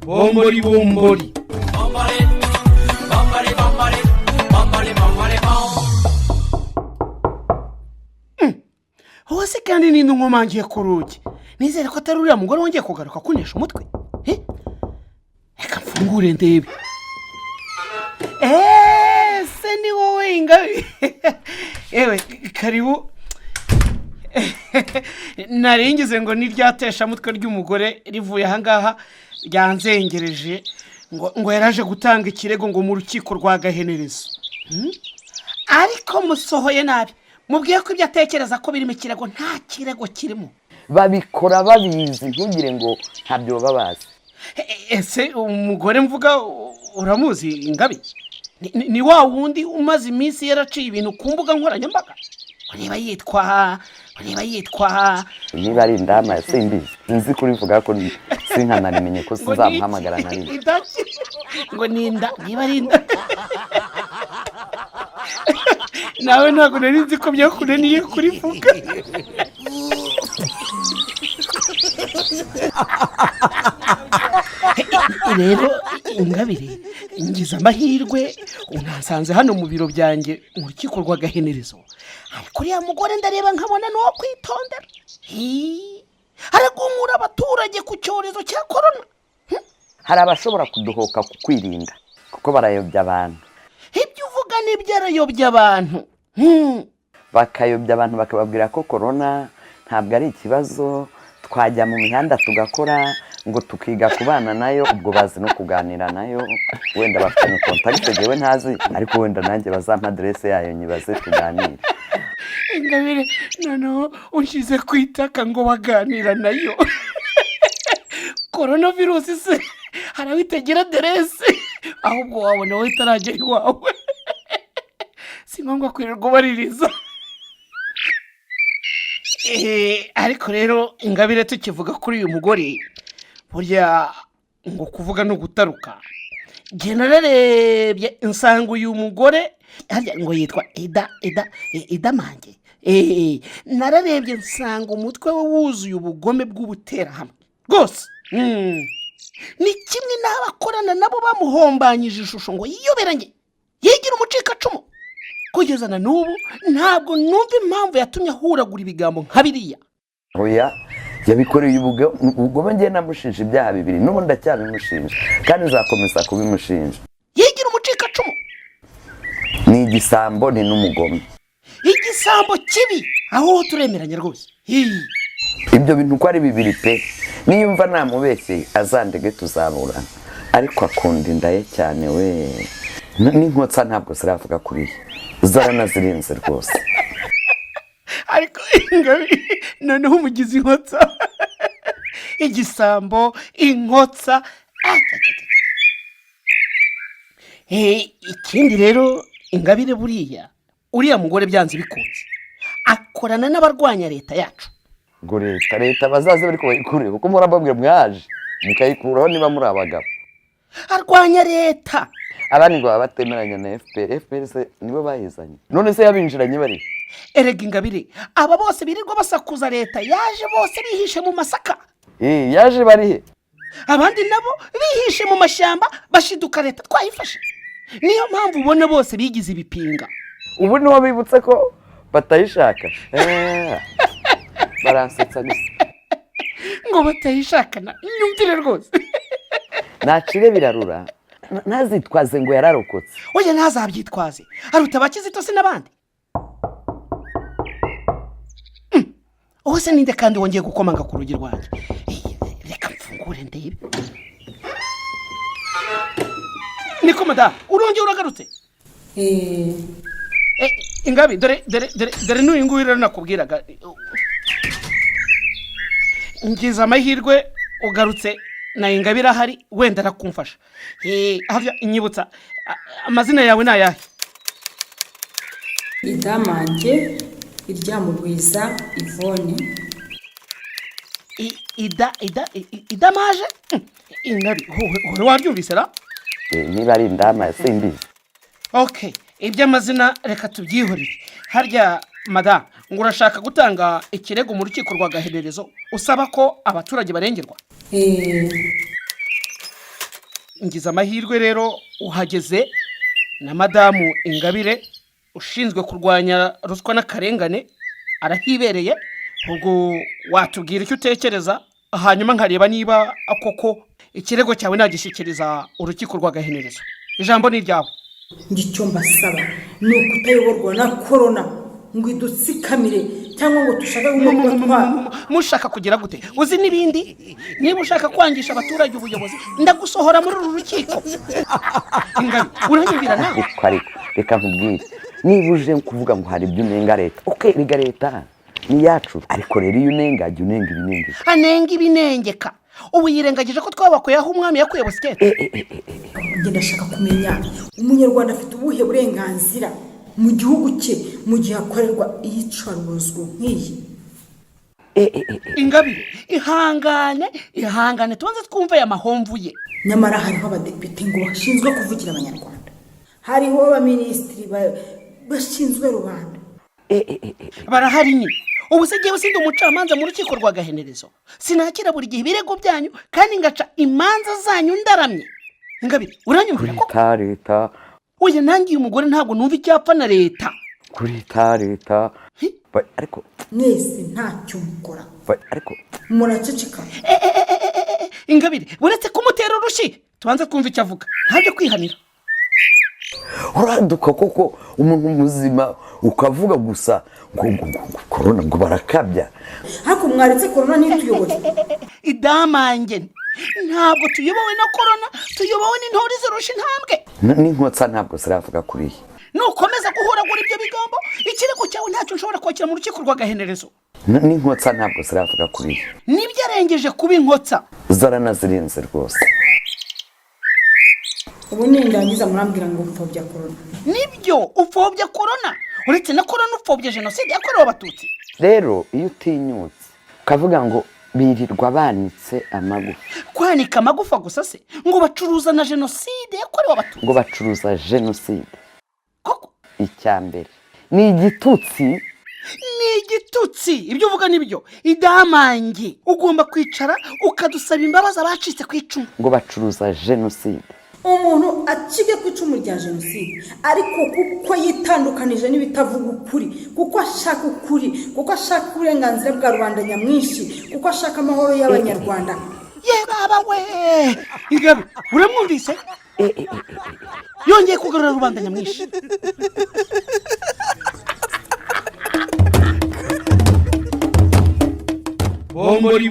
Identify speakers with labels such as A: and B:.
A: bombori bombori. Hose kandi ni nkomangiye ku rugi. Nizere ko atari uriya mugore wongeye kugaruka kunesha umutwe. Reka mfungure ndebe. Se ni wowe Ingabi. Ewe karibu. Naringize ngo niryatesha mutwe ry'umugore rivuye aha ngaha ryanzengereje ngo yaraje gutanga ikirego ngo mu rukiko rwa Gahenerezo. Ariko musohoye nabi. Mubwiye ko ibyo atekereza ko birimo ikirego nta kirego kirimo.
B: Babikora babizi ntugire ngo ntabyo babazi.
A: Ese umugore mvuga uramuzi Ingabi? Ni wa wundi umaze iminsi yaraciye ibintu ku mbuga nkoranyambaga. Niba yitwa
B: niba ari indama simbizi nzi kurivuga ko sinkanarimenye ko sinzamuhamagara nari
A: ngo ninda niba ari inda nawe ntabwo nari nzi ko byakunaniye kurivuga. Rero Ingabire ngize amahirwe unansanze hano mu biro byanjye mu rukiko rwa Gahenerezo. Ariko uriya mugore ndareba nkabona n'uwo kwitondera. Aragumura abaturage ku cyorezo cya corona.
B: Hari abashobora kudohoka kukwirinda kuko barayobya abantu.
A: Ibyo uvuga ni byarayobya abantu.
B: Bakayobya abantu bakababwira ko corona ntabwo ari ikibazo, twajya mu mihanda tugakora ngo tukiga kubana nayo, ubwo bazi no kuganira nayo, wenda bafite contact jewe ntazi, ariko wenda nanjye bazampa adresse yayo nyibaze tuganire.
A: Ingabire noneho ushize kwitaka ngo baganira nayo. Coronavirus se harawitegera adresse ahubwo wabona wowe itarajya iwawe. Si ngombwa kwirirwa baririza. Ariko rero Ingabire tukivuga kuri uyu mugore burya ngo kuvuga no gutaruka. Generarebye insanga uyu mugore harya ngo yitwa Ida Mange. Nararebye nsanga umutwe we wuzuye ubugome bw'ubutera hamwe rwose. Ni kimwe n'abakorana nabo bamuhombanyije ishusho ngo yiyoberanye yigira umucikacumu. Kugeza na n'ubu ntabwo numva impamvu yatumye ahuragura ibigambo nka biriya.
B: Oya yabikoreye ubugome ngiye namushinja ibyaha bibiri n'ubu ndacyabimushinja kandi nzakomeza kubimushinja.
A: Yigira umucikacumu.
B: Ni igisambo ni n'umugome.
A: Igisambo kibi aho turemeranya rwose.
B: Ibyo bintu uko ari bibiri pe, niyumva namubeshye azandege tuzaburana, ariko akunda indaye cyane we. N'inkotsa ntabwo ziravuga kuri zaranazirinze rwose.
A: Ariko Ingabire noneho umugize inkotsa. Igisambo inkotsa. Ikindi rero Ingabire buriya uriya mugore byanze bikunze akorana n'abarwanya leta yacu.
B: Ngo leta bazaze bari kubayikure kuko murababwira mwaje mukayikuraho niba muri abagabo.
A: Arwanya leta.
B: Abandi ngo batemeranya na FPR se nibo bayizanye. None se yabinjiranye bari.
A: Erega Ingabire aba bose birirwa basakuza leta yaje bose bihishe mu masaka.
B: Yaje bari he?
A: Abandi nabo bihishe mu mashyamba bashiduka leta twayifashe. Niyo mpamvu ubona bose bigize ibipinga.
B: Ubu niho bibutse ko batayishaka. Baransetsa gusa.
A: Ngo batayishakana nyumvire rwose.
B: Nacire birarura. Ntazitwaze ngo yararokotse.
A: Oya ntazabyitwaze. Aruta bakizito se nabandi. Ose ninde kandi wongeye gukomanga ku rugi rwanjye. Reka mfungure ndebe. Niko mada, urongeye uragarutse? Ingabi dore n'uyu nguyu rero nakubwiraga. Ngize amahirwe ugarutse na Ingabire ahari wenda arakumfasha. Havya inyibutsa amazina yawe nayahe?
C: Ida Mange Iryamugwiza Yvonne.
A: Ida Mange? Ingabi wowe wabyumvise ra?
B: Niba ari indama simbizi.
A: Okay, ibyo amazina reka tubyihorere. Harya madam ngo urashaka gutanga ikirego mu rukiko rwa Gahenerezo usaba ko abaturage barengerwa. ngize amahirwe rero uhageze na madamu Ingabire ushinzwe kurwanya ruswa n'akarengane arahibereye. Ubwo watubwira icyo utekereza hanyuma nkareba niba koko ikirego cyawe nagishyikiriza urukiko rw'agahenerezo. Ijambo ni ryawe.
C: ngicyo mbasaba ni ukutayoborwa na korona ngo idutsikamire cyangwa ngo dushaka
A: mushaka kugira gute? Uzi n'ibindi, niba ushaka kwangisha abaturage ubuyobozi ndagusohora muri uru rukiko. Ingabire uranyumvira nawe?
B: ariko reka nkubwire, niba uje kuvuga ngo hari ibyo unenga leta, okay, riga leta ni yacu, ariko rero iyo unenga jya unenga ibinengeka.
A: Anenga ibinengeka. Ubu yirengagije ko twabakuye aho umwami yakuye Busikete.
C: njye ndashaka kumenya umunyarwanda afite ubuhe burenganzira mu gihugu cye mu gihe akorerwa iyicarubozo nk'iyi.
A: Ingabire ihangane tubanze twumve aya mahomvu ye.
C: nyamara hariho abadepite ngo bashinzwe kuvugira abanyarwanda, hariho abaminisitiri bashinzwe rubanda.
A: Barahari nyine. Ubu se jyewe sindi umucamanza mu rukiko rw'agahenerezo, sinakira buri gihe ibirego byanyu kandi ngaca imanza zanyu ndaramye. Ingabire uranyumvira ko
B: leta
A: oya nangiye umugore ntabwo numva icyapfa na leta.
B: kuri leta ariko
C: mwese ntacyo mukora
B: ariko
C: muraceceka.
A: Ingabire buretse kumutera urushi tubanze twumva icyo avuga, ntabyo kwihanira.
B: uraduka koko umuntu muzima ukavuga gusa ngo korona ngo barakabya.
C: ariko mwaretse korona ntituyoboye.
A: Idamange ntabwo tuyobowe na korona, tuyobowe n'intore zirusha intambwe.
B: n'inkotsa ntabwo ziravuga kuri iyi.
A: Nukomeza guhoragura ibyo bigambo ikirego cyawe ntacyo nshobora kwakira mu rukiko rw'agahenerezo.
B: n'inkotsa ntabwo ziravuga kuri iyi.
A: Nibyo arengeje kuba inkotsa.
B: zaranazirinze rwose.
C: ubu nindangiza murambwira ngo upfobya korona.
A: Nibyo upfobya korona, uretse na korona upfobya jenoside yakorewe abatutsi.
B: rero iyo utinyutse ukavuga ngo birirwa banitse amagufa,
A: Kwanika amagufa gusa se ngo bacuruza na jenoside yakorewe abatutsi?
B: ngo bacuruza jenoside.
A: Koko
B: icya mbere ni igitutsi.
A: ni igitutsi. Ibyo uvuga nibyo. Idamange ugomba kwicara ukadusaba imbabazi abacitse ku icumu.
B: ngo bacuruza jenoside.
C: umuntu acike ku icumu rya jenoside ariko kuko yitandukanije n'ibitavuga ukuri, kuko ashaka ukuri, kuko ashaka uburenganzira bwa rubanda nyamwinshi, kuko ashaka amahoro y'abanyarwanda.
A: Ye baba we Ingabire uramwumvise? Yongeye kugarura rubanda nyamwinshi. Bombori